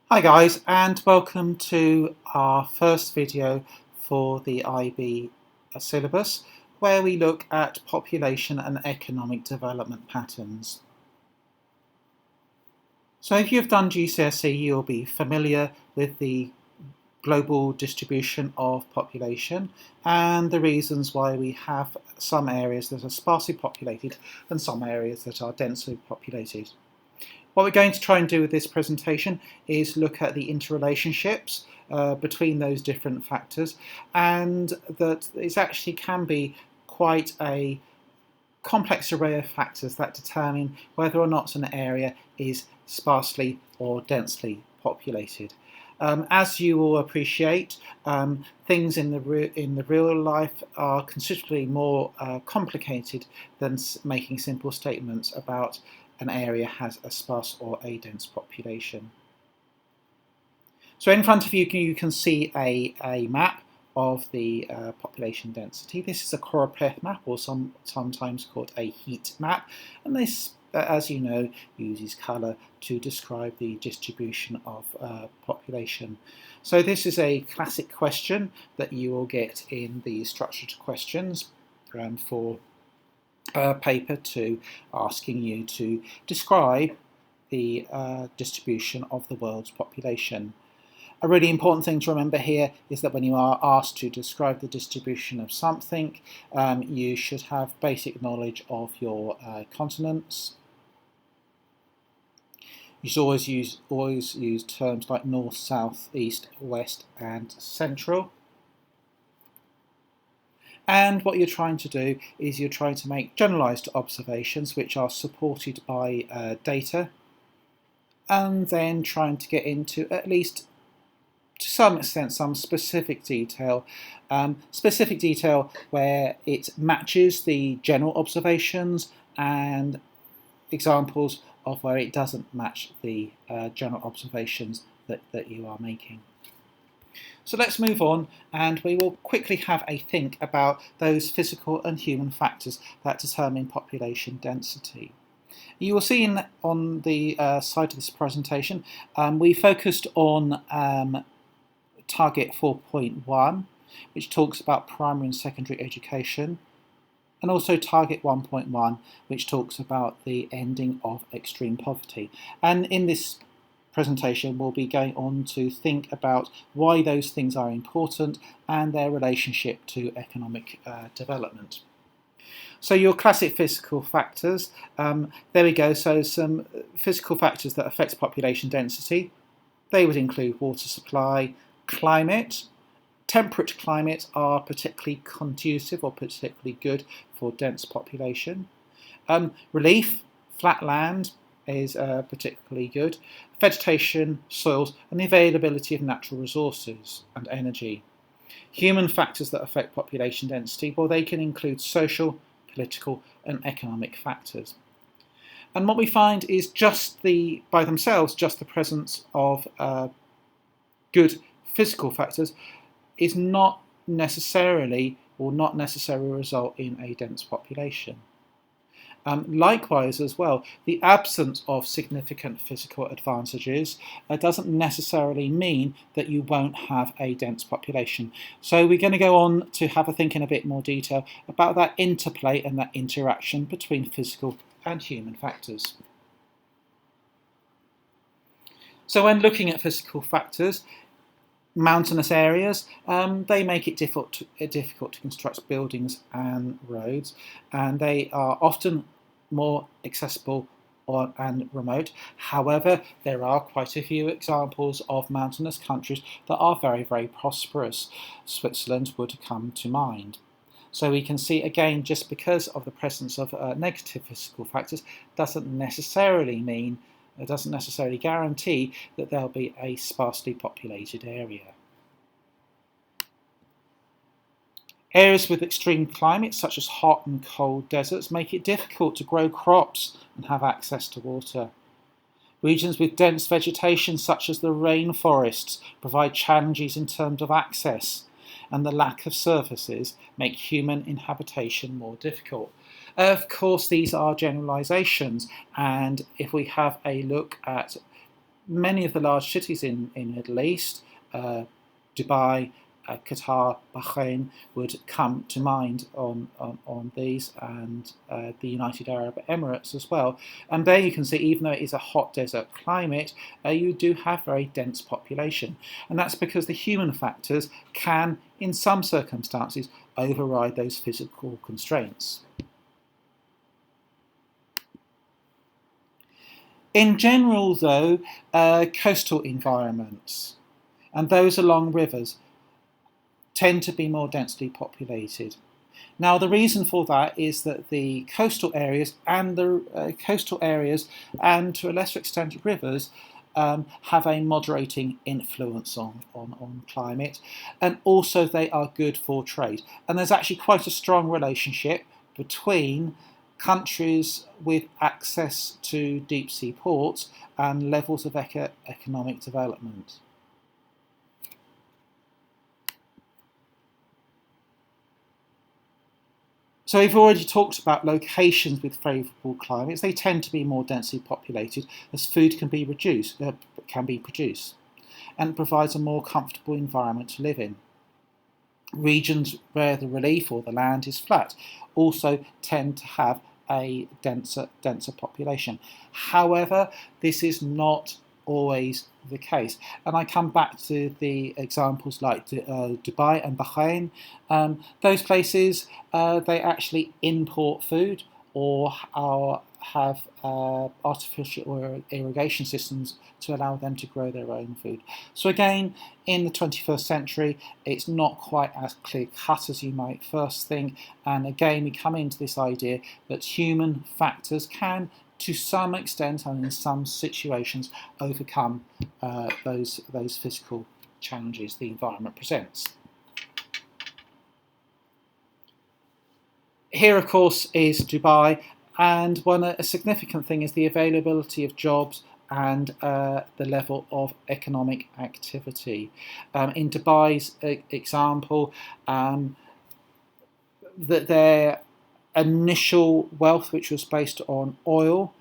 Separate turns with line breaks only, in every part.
Hi guys, and welcome to our first video for the IB syllabus, where we look at population and economic development patterns. So if you've done GCSE, you'll be familiar with the global distribution of population and the reasons why we have some areas that are sparsely populated and some areas that are densely populated. What we're going to try and do with this presentation is look at the interrelationships between those different factors, and that it actually can be quite a complex array of factors that determine whether or not an area is sparsely or densely populated. As you will appreciate, things in the real life are considerably more complicated than making simple statements about an area has a sparse or a dense population. So in front of you, you can see a map of the population density. This is a choropleth map, or sometimes called a heat map, and this, as you know, uses colour to describe the distribution of population. So this is a classic question that you will get in the structured questions for paper 2, asking you to describe the distribution of the world's population. A really important thing to remember here is that when you are asked to describe the distribution of something, you should have basic knowledge of your continents. You should always use terms like north, south, east, west, and central. And what you're trying to do is you're trying to make generalised observations which are supported by data, and then trying to get into, at least to some extent, some specific detail where it matches the general observations, and examples of where it doesn't match the general observations that you are making. So let's move on, and we will quickly have a think about those physical and human factors that determine population density. You will see on the side of this presentation, we focused on target 4.1, which talks about primary and secondary education, and also target 1.1, which talks about the ending of extreme poverty. And in this presentation, we'll be going on to think about why those things are important and their relationship to economic development. So your classic physical factors, there we go. So some physical factors that affect population density. They would include water supply, climate. Temperate climates are particularly conducive or particularly good for dense population. Relief, flat land, is particularly good. Vegetation, soils, and the availability of natural resources and energy. Human factors that affect population density, well, they can include social, political, and economic factors. And what we find is by themselves, just the presence of good physical factors is not necessarily result in a dense population. Likewise as well, the absence of significant physical advantages doesn't necessarily mean that you won't have a dense population. So we're going to go on to have a think in a bit more detail about that interplay and that interaction between physical and human factors. So when looking at physical factors, mountainous areas, they make it difficult to construct buildings and roads, and they are often more accessible and remote. However, there are quite a few examples of mountainous countries that are very, very prosperous. Switzerland would come to mind. So we can see again, just because of the presence of negative physical factors doesn't necessarily guarantee that there'll be a sparsely populated area. Areas with extreme climates, such as hot and cold deserts, make it difficult to grow crops and have access to water. Regions with dense vegetation, such as the rainforests, provide challenges in terms of access, and the lack of surfaces make human inhabitation more difficult. Of course, these are generalisations, and if we have a look at many of the large cities in the Middle East, Dubai, Qatar, Bahrain would come to mind on these, and the United Arab Emirates as well. And there you can see, even though it is a hot desert climate, you do have very dense population. And that's because the human factors can, in some circumstances, override those physical constraints. In general, though, coastal environments and those along rivers tend to be more densely populated. Now, the reason for that is that the coastal areas and to a lesser extent rivers have a moderating influence on climate, and also they are good for trade. And there's actually quite a strong relationship between countries with access to deep sea ports and levels of economic development. So we've already talked about locations with favourable climates. They tend to be more densely populated as food can be produced, and provides a more comfortable environment to live in. Regions where the relief or the land is flat also tend to have a denser population. However, this is not always the case. And I come back to the examples like Dubai and Bahrain. Those places, they actually import food or have artificial irrigation systems to allow them to grow their own food. So again, in the 21st century, it's not quite as clear-cut as you might first think. And again, we come into this idea that human factors can, to some extent and in some situations, overcome those physical challenges the environment presents. Here, of course, is Dubai, and a significant thing is the availability of jobs and the level of economic activity. In Dubai's example, that their initial wealth, which was based on oil,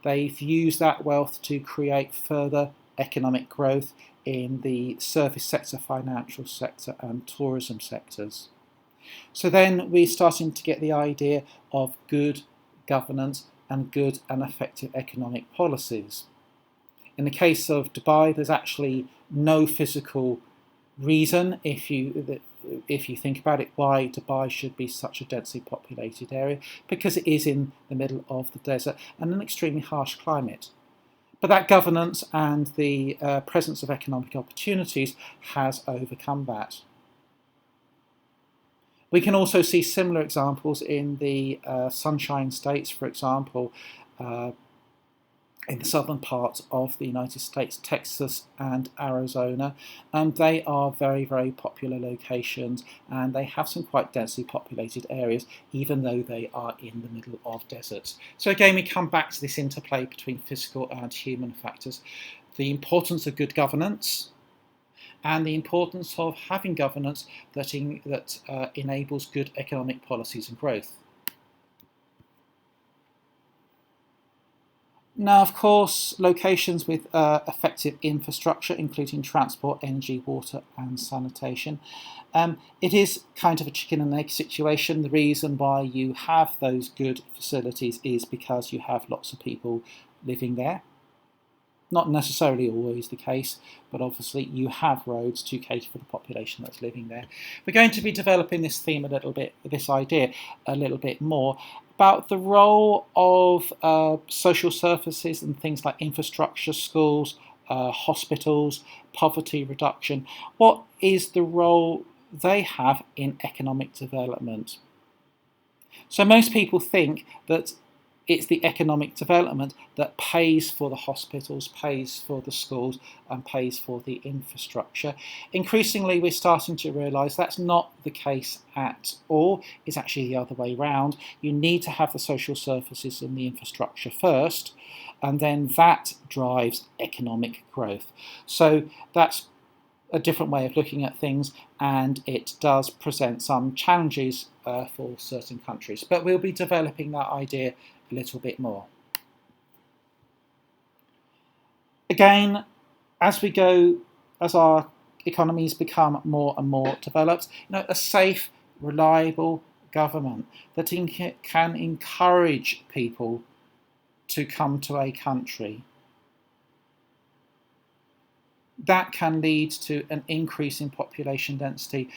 they've used that wealth to create further economic growth in the service sector, financial sector and tourism sectors. So then we're starting to get the idea of good governance and good and effective economic policies. In the case of Dubai, there's actually no physical reason, if you think about it, why Dubai should be such a densely populated area, because it is in the middle of the desert and an extremely harsh climate. But that governance and the presence of economic opportunities has overcome that. We can also see similar examples in the Sunshine States, for example, in the southern parts of the United States, Texas and Arizona. They are very, very popular locations, and they have some quite densely populated areas, even though they are in the middle of deserts. So again, we come back to this interplay between physical and human factors. The importance of good governance, and the importance of having governance that enables good economic policies and growth. Now, of course, locations with effective infrastructure, including transport, energy, water and sanitation. It is kind of a chicken and egg situation. The reason why you have those good facilities is because you have lots of people living there. Not necessarily always the case, but obviously you have roads to cater for the population that's living there. We're going to be developing this theme this idea a little bit more about the role of social services and things like infrastructure, schools, hospitals, poverty reduction. What is the role they have in economic development? So most people think that it's the economic development that pays for the hospitals, pays for the schools, and pays for the infrastructure. Increasingly, we're starting to realise that's not the case at all. It's actually the other way round. You need to have the social services and the infrastructure first, and then that drives economic growth. So that's a different way of looking at things, and it does present some challenges for certain countries. But we'll be developing that idea a little bit more. Again, as our economies become more and more developed, a safe, reliable government that can encourage people to come to a country, that can lead to an increase in population density.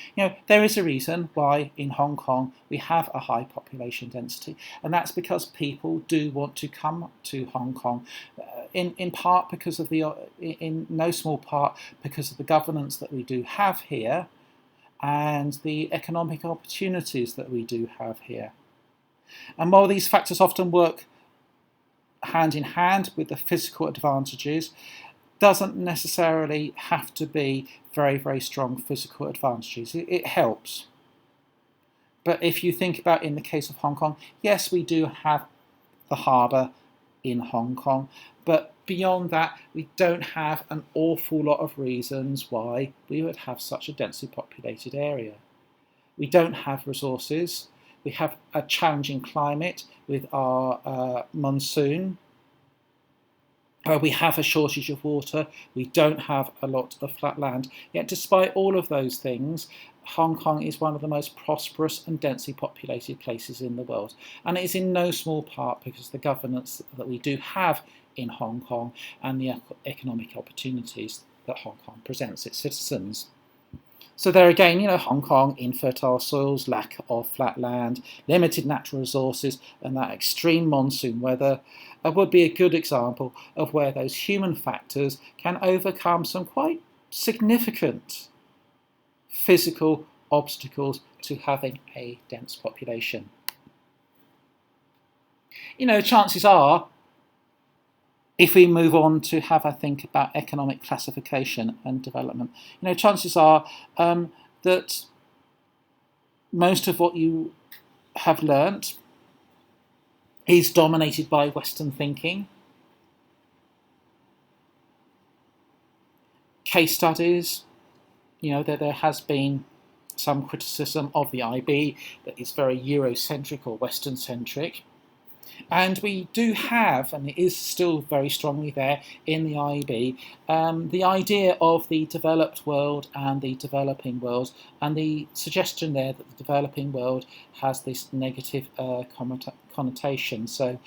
There is a reason why in Hong Kong we have a high population density, and that's because people do want to come to Hong Kong, in part because of in no small part because of the governance that we do have here, and the economic opportunities that we do have here. And while these factors often work hand in hand with the physical advantages, doesn't necessarily have to be very, very strong physical advantages. It helps. But if you think about in the case of Hong Kong, yes, we do have the harbour in Hong Kong, but beyond that, we don't have an awful lot of reasons why we would have such a densely populated area. We don't have resources. We have a challenging climate with our monsoon. We have a shortage of water. We don't have a lot of flat land. Yet despite all of those things, Hong Kong is one of the most prosperous and densely populated places in the world. And it is in no small part because of the governance that we do have in Hong Kong and the economic opportunities that Hong Kong presents its citizens. So there again, Hong Kong, infertile soils, lack of flat land, limited natural resources, and that extreme monsoon weather would be a good example of where those human factors can overcome some quite significant physical obstacles to having a dense population. Chances are, if we move on to have a think about economic classification and development, chances are that most of what you have learnt is dominated by Western thinking. Case studies, there has been some criticism of the IB that it's very Eurocentric or Western-centric. And we do have, and it is still very strongly there in the IB, the idea of the developed world and the developing world, and the suggestion there that the developing world has this negative connotation. So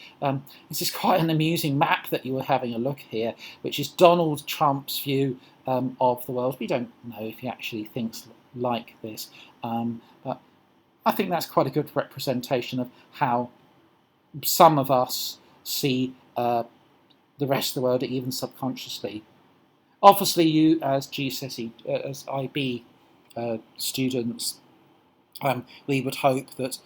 this is quite an amusing map that you were having a look here, which is Donald Trump's view of the world. We don't know if he actually thinks like this, but I think that's quite a good representation of how some of us see the rest of the world, even subconsciously. Obviously, you as GCSE, as IB students, we would hope that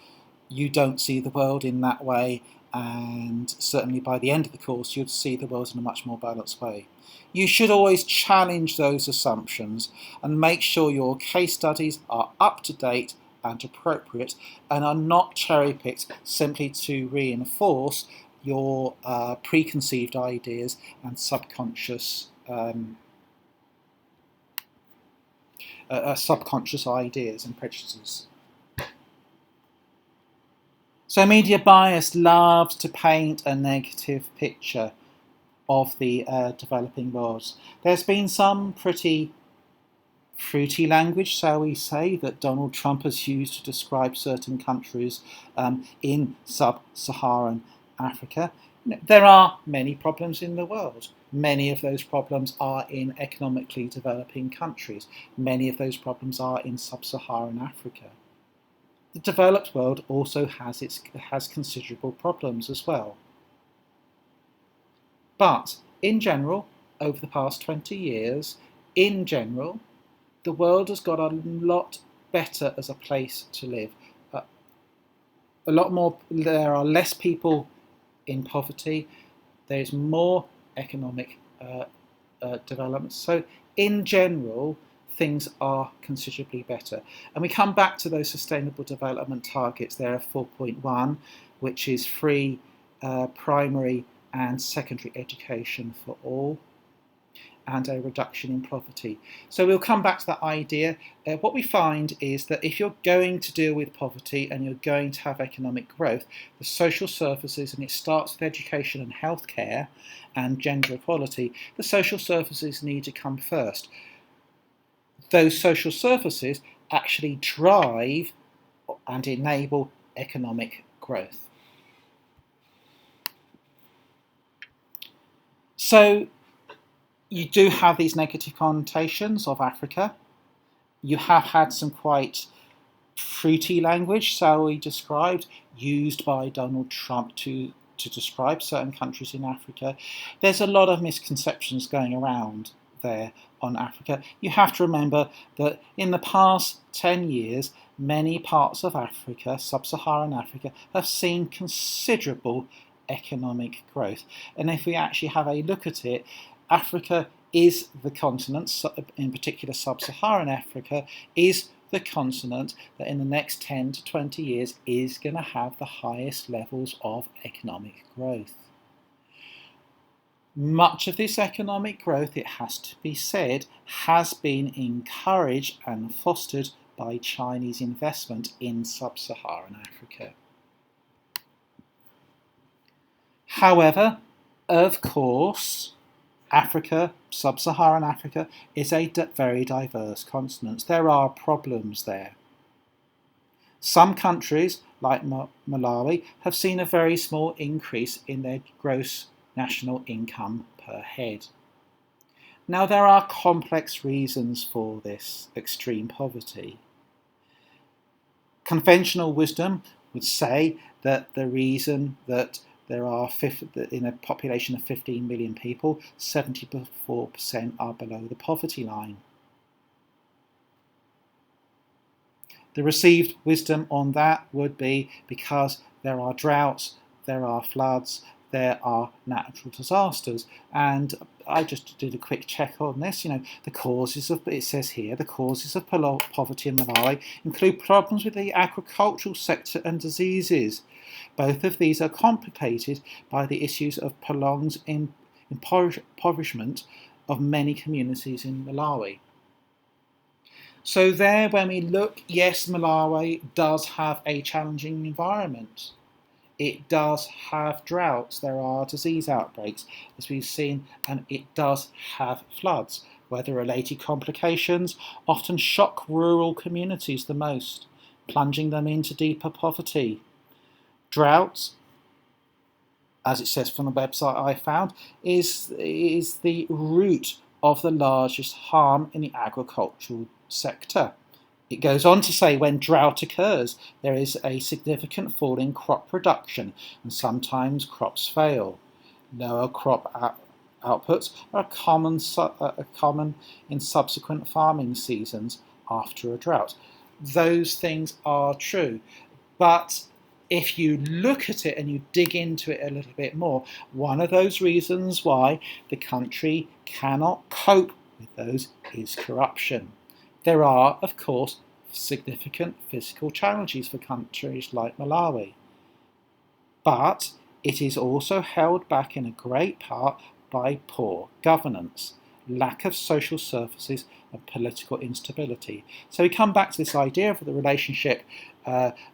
you don't see the world in that way, and certainly by the end of the course, you'd see the world in a much more balanced way. You should always challenge those assumptions and make sure your case studies are up to date and appropriate, and are not cherry-picked simply to reinforce your preconceived ideas and subconscious ideas and prejudices. So media bias loves to paint a negative picture of the developing world. There's been some pretty fruity language, shall we say, that Donald Trump has used to describe certain countries in sub-Saharan Africa. There are many problems in the world. Many of those problems are in economically developing countries. Many of those problems are in sub-Saharan Africa. The developed world also has considerable problems as well. But in general, over the past 20 years, in general, the world has got a lot better as a place to live. A lot more. There are less people in poverty. There's more economic development. So, in general, things are considerably better. And we come back to those sustainable development targets there of 4.1, which is free primary and secondary education for all. and a reduction in poverty. So we'll come back to that idea. What we find is that if you're going to deal with poverty and you're going to have economic growth, the social services, and it starts with education and healthcare and gender equality, the social services need to come first. Those social services actually drive and enable economic growth. So you do have these negative connotations of Africa. You have had some quite fruity language, so we described, used by Donald Trump to describe certain countries in Africa. There's a lot of misconceptions going around there on Africa. You have to remember that in the past 10 years, many parts of Africa, sub-Saharan Africa, have seen considerable economic growth. And if we actually have a look at it, Africa is the continent, in particular sub-Saharan Africa, is the continent that in the next 10 to 20 years is going to have the highest levels of economic growth. Much of this economic growth, it has to be said, has been encouraged and fostered by Chinese investment in sub-Saharan Africa. However, of course, Africa, sub-Saharan Africa, is a very diverse continent. There are problems there. Some countries, like Malawi, have seen a very small increase in their gross national income per head. Now, there are complex reasons for this extreme poverty. Conventional wisdom would say that the reason that there are, in a population of 15 million people, 74% are below the poverty line. The received wisdom on that would be because there are droughts, there are floods, there are natural disasters. And I just did a quick check on this. The causes of, it says here, the causes of poverty in Malawi include problems with the agricultural sector and diseases. Both of these are complicated by the issues of prolonged impoverishment of many communities in Malawi. So there, when we look, yes, Malawi does have a challenging environment. It does have droughts, there are disease outbreaks, as we've seen, and it does have floods. Weather-related complications often shock rural communities the most, plunging them into deeper poverty. Droughts, as it says from the website I found, is the root of the largest harm in the agricultural sector. It goes on to say when drought occurs, there is a significant fall in crop production and sometimes crops fail. Lower crop outputs are common in subsequent farming seasons after a drought. Those things are true, but if you look at it and you dig into it a little bit more, one of those reasons why the country cannot cope with those is corruption. There are, of course, significant physical challenges for countries like Malawi, but it is also held back in a great part by poor governance, lack of social services and political instability. So we come back to this idea of the relationship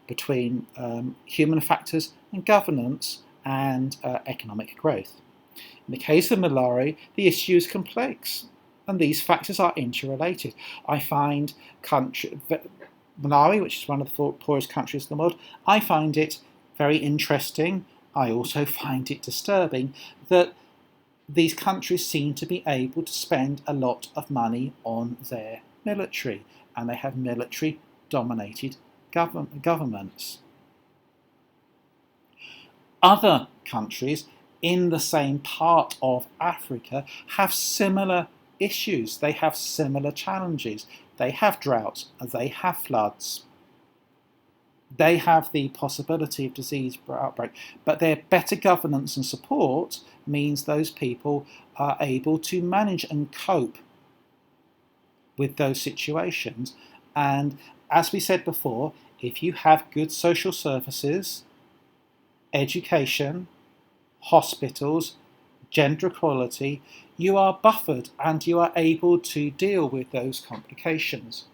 between human factors and governance and economic growth. In the case of Malawi, the issue is complex, and these factors are interrelated. I find Malawi, which is one of the poorest countries in the world, I find it very interesting. I also find it disturbing that these countries seem to be able to spend a lot of money on their military, and they have military-dominated governments. Other countries in the same part of Africa have similar issues. They have similar challenges. They have droughts and they have floods. They have the possibility of disease outbreak, but their better governance and support means those people are able to manage and cope with those situations. And as we said before, if you have good social services, education, hospitals, gender equality, you are buffered and you are able to deal with those complications.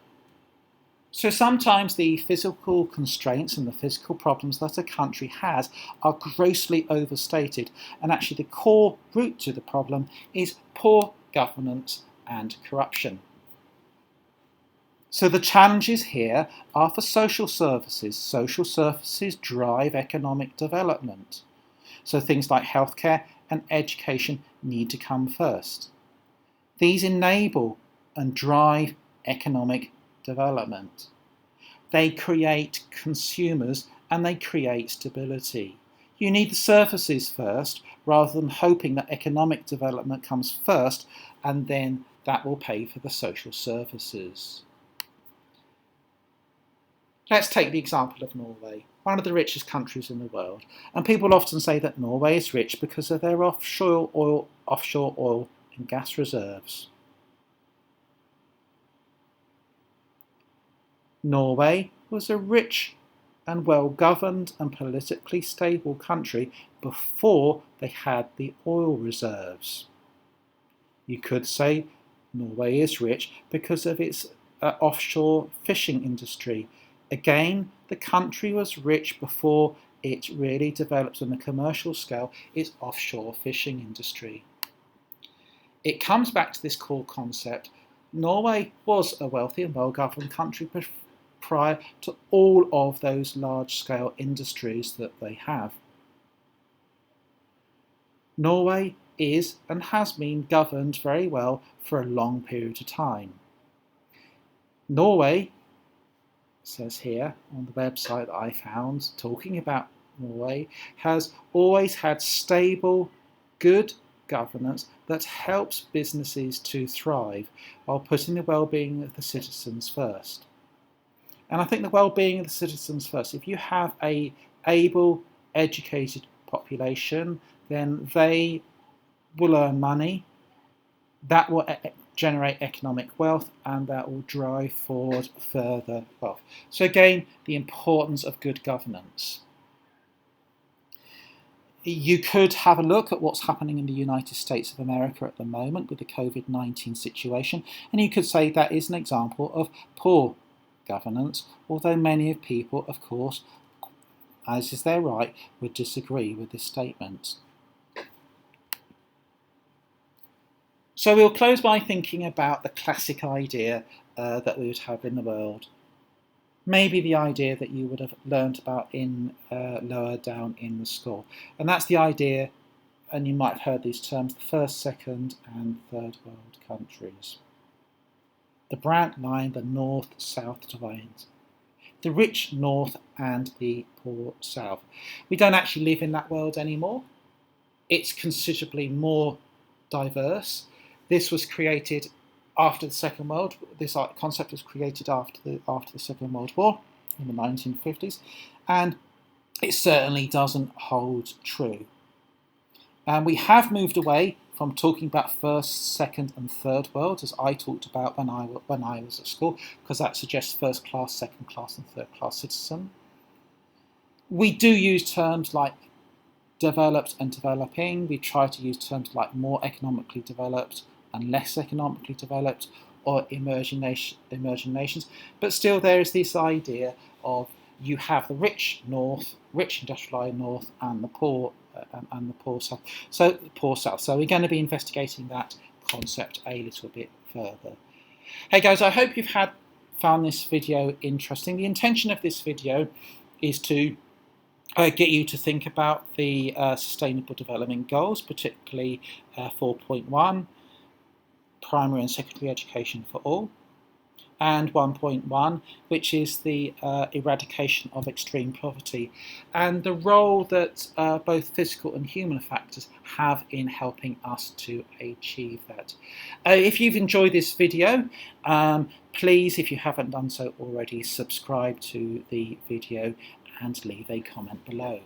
So sometimes the physical constraints and the physical problems that a country has are grossly overstated, and actually the core root to the problem is poor governance and corruption. So the challenges here are for social services. Social services drive economic development. So things like healthcare and education need to come first. These enable and drive economic development. They create consumers and they create stability. You need the services first rather than hoping that economic development comes first and then that will pay for the social services. Let's take the example of Norway, one of the richest countries in the world. And people often say that Norway is rich because of their offshore oil and gas reserves. Norway was a rich and well-governed and politically stable country before they had the oil reserves. You could say Norway is rich because of its offshore fishing industry. Again, the country was rich before it really developed on a commercial scale its offshore fishing industry. It comes back to this core concept. Norway was a wealthy and well-governed country prior to all of those large-scale industries that they have. Norway is and has been governed very well for a long period of time. Norway, says here on the website that I found talking about Norway, has always had stable, good governance that helps businesses to thrive while putting the well-being of the citizens first. And I think the well-being of the citizens first. If you have an able, educated population, then they will earn money, that will generate economic wealth, and that will drive forward further wealth. So again, the importance of good governance. You could have a look at what's happening in the United States of America at the moment with the COVID-19 situation, and you could say that is an example of poor governance, although many of people, of course, as is their right, would disagree with this statement. So we'll close by thinking about the classic idea that we would have in the world. Maybe the idea that you would have learned about in lower down in the school. And that's the idea, and you might have heard these terms, the first, second and third world countries. The Brandt line, the north-south divide. The rich north and the poor south. We don't actually live in that world anymore. It's considerably more diverse. This was created after the Second World. This concept was created after the Second World War in the 1950s, and it certainly doesn't hold true. And we have moved away from talking about first, second, and third world, as I talked about when I was at school, because that suggests first class, second class, and third class citizen. We do use terms like developed and developing. We try to use terms like more economically developed and less economically developed, or emerging nations. But still, there is this idea of you have the rich north, rich industrialised north, and the poor south. So the poor south. So we're going to be investigating that concept a little bit further. Hey guys, I hope you've found this video interesting. The intention of this video is to get you to think about the Sustainable Development Goals, particularly 4.1, primary and secondary education for all, and 1.1, which is the eradication of extreme poverty, and the role that both physical and human factors have in helping us to achieve that. If you've enjoyed this video, please, if you haven't done so already, subscribe to the video and leave a comment below.